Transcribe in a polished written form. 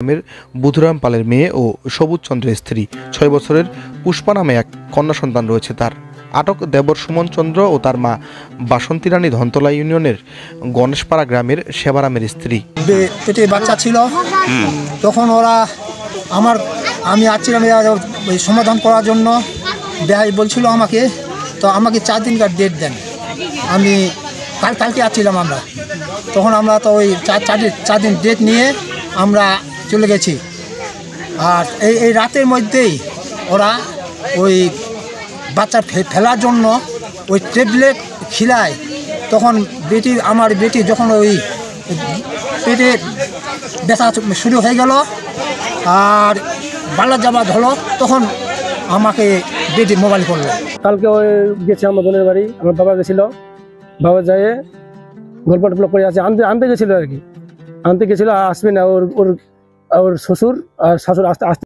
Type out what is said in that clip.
গ্রামের বুধুরাম পালের মেয়ে ও সবুজ চন্দ্রের স্ত্রী। 6 বছরের পুষ্পা নামে এক কন্যা সন্তান রয়েছে তার। আটক দেবর সুমন চন্দ্র ও তার মা বাসন্তী রানী ধনতলা ইউনিয়নের গণেশপাড়া গ্রামের সেবারামের স্ত্রী। পেটে বাচ্চা ছিল, তখন ওরা আমি আসছিলাম সমাধান করার জন্য। বেহাই বলছিল আমাকে, তো আমাকে 4 দিনকার ডেট দেন। আমি কালকে আসছিলাম আমরা, তখন আমরা তো ওই 4 দিন ডেট নিয়ে আমরা চলে গেছি। আর এই রাতের মধ্যেই ওরা ওই বাচ্চা ফেলার জন্য ওই ট্যাবলেট খিলায়। তখন আমার বেটি যখন ওই পেটে ব্যথা শুরু হয়ে গেল আর বালা যাবা ধরো, তখন আমাকে বেটি মোবাইল করলো। কালকে ওই গেছে আমার বোনের বাড়ি, আমার বাবা গেছিলো। বাবা যায় গল্প টল্প করে আছে, আনতে গেছিলো আর কি। আনতে গেছিলো, আসবে না। ওর শ্বশুর আর শাশুড় আসতে